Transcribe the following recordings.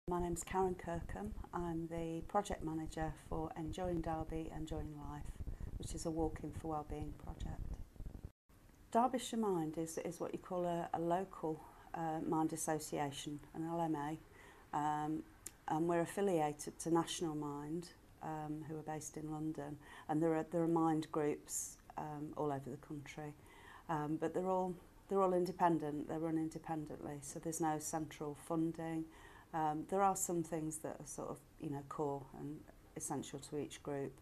My name's Karen Kirkham. I'm the project manager for Enjoying Derby, Enjoying Life, which is a Walking for Wellbeing project. Derbyshire Mind is what you call a local mind association, an LMA, and we're affiliated to National Mind, who are based in London, and there are mind groups all over the country, but they're all independent. They run independently, so there's no central funding. There are some things that are sort of, core and essential to each group,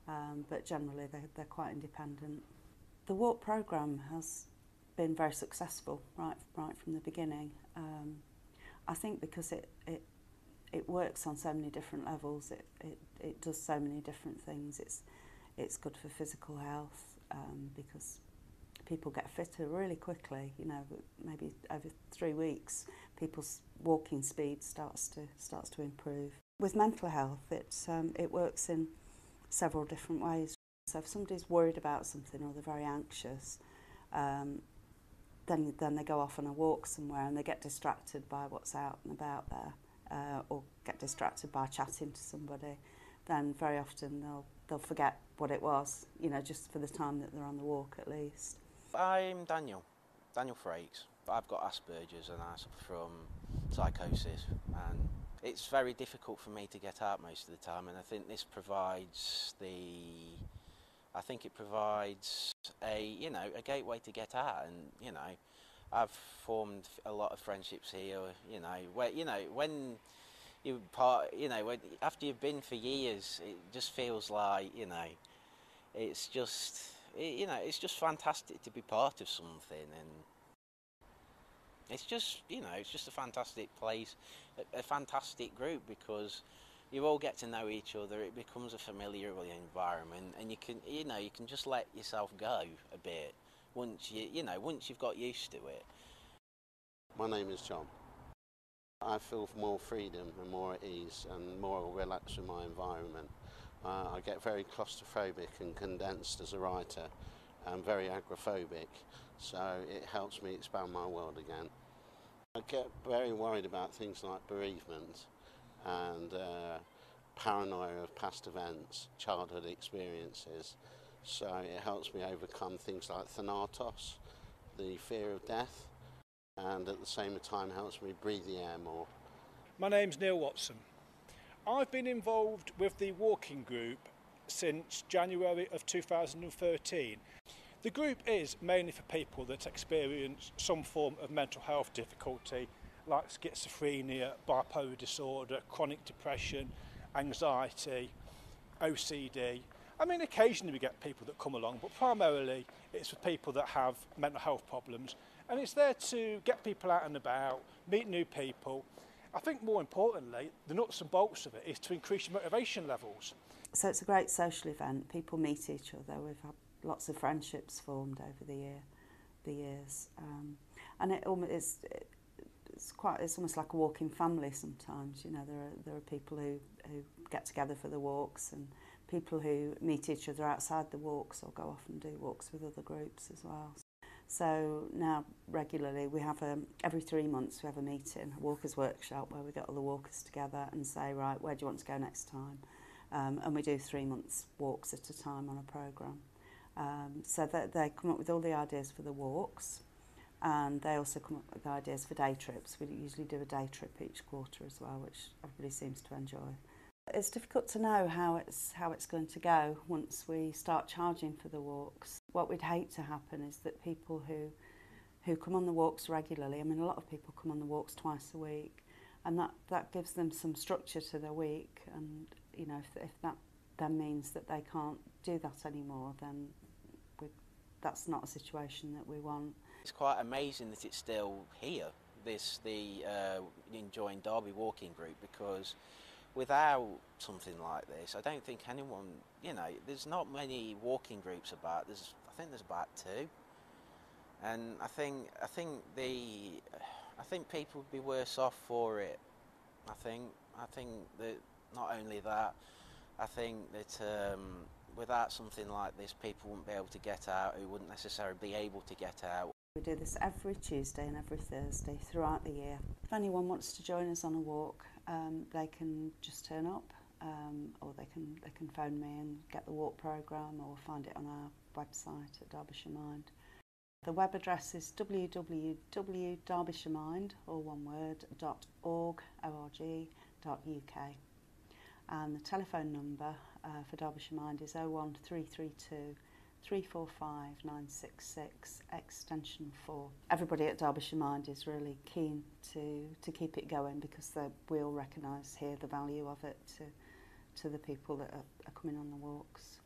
but generally they're quite independent. The walk programme has been very successful right from the beginning. I think because it works on so many different levels. It does so many different things. It's good for physical health because people get fitter really quickly. Maybe over 3 weeks, people's walking speed starts to improve. With mental health, it works in several different ways. So if somebody's worried about something or they're very anxious, then they go off on a walk somewhere and they get distracted by what's out and about there, or get distracted by chatting to somebody. Then very often they'll forget what it was, just for the time that they're on the walk at least. I'm Daniel Frakes. I've got Asperger's and I suffer from psychosis, and it's very difficult for me to get out most of the time, and I think this provides a gateway to get out, and I've formed a lot of friendships here, when after you've been for years, it just feels like, it's just fantastic to be part of something, and it's just a fantastic place, a fantastic group, because you all get to know each other. It becomes a familiar environment, and you can just let yourself go a bit once you've got used to it. My name is John. I feel more freedom and more at ease and more relaxed in my environment. I get very claustrophobic and condensed as a writer, and very agoraphobic, so it helps me expand my world again. I get very worried about things like bereavement and paranoia of past events, childhood experiences, so it helps me overcome things like thanatos, the fear of death, and at the same time helps me breathe the air more. My name's Neil Watson. I've been involved with the walking group since January of 2013. The group is mainly for people that experience some form of mental health difficulty, like schizophrenia, bipolar disorder, chronic depression, anxiety, OCD. I mean, occasionally we get people that come along, but primarily it's for people that have mental health problems, and it's there to get people out and about, meet new people. I think more importantly, the nuts and bolts of it is to increase your motivation levels. So it's a great social event. People meet each other. We've had lots of friendships formed over the years, and it's almost like a walking family sometimes. There are people who get together for the walks, and people who meet each other outside the walks or go off and do walks with other groups as well. So now regularly we have every 3 months we have a meeting, a walkers workshop, where we get all the walkers together and say, right, where do you want to go next time? And we do 3 months walks at a time on a programme. So that they come up with all the ideas for the walks, and they also come up with ideas for day trips. We usually do a day trip each quarter as well, which everybody seems to enjoy. It's difficult to know how it's going to go once we start charging for the walks. What we'd hate to happen is that people who come on the walks regularly, I mean, a lot of people come on the walks twice a week, and that gives them some structure to their week, and if that then means that they can't do that anymore, then that's not a situation that we want. It's quite amazing that it's still here, the Enjoying Derby walking group, because without something like this, I don't think anyone, there's not many walking groups about. I think there's about 2, and I think people would be worse off for it. I think that not only that, I think that without something like this, people wouldn't be able to get out, who wouldn't necessarily be able to get out. We do this every Tuesday and every Thursday throughout the year. If anyone wants to join us on a walk, they can just turn up, or they can phone me and get the walk programme, or find it on our website at Derbyshire Mind. The web address is www.derbyshiremind, all one word, .org.uk. And the telephone number for Derbyshire Mind is 01332 345 966 extension 4. Everybody at Derbyshire Mind is really keen to keep it going, because we all recognise here the value of it to the people that are coming on the walks.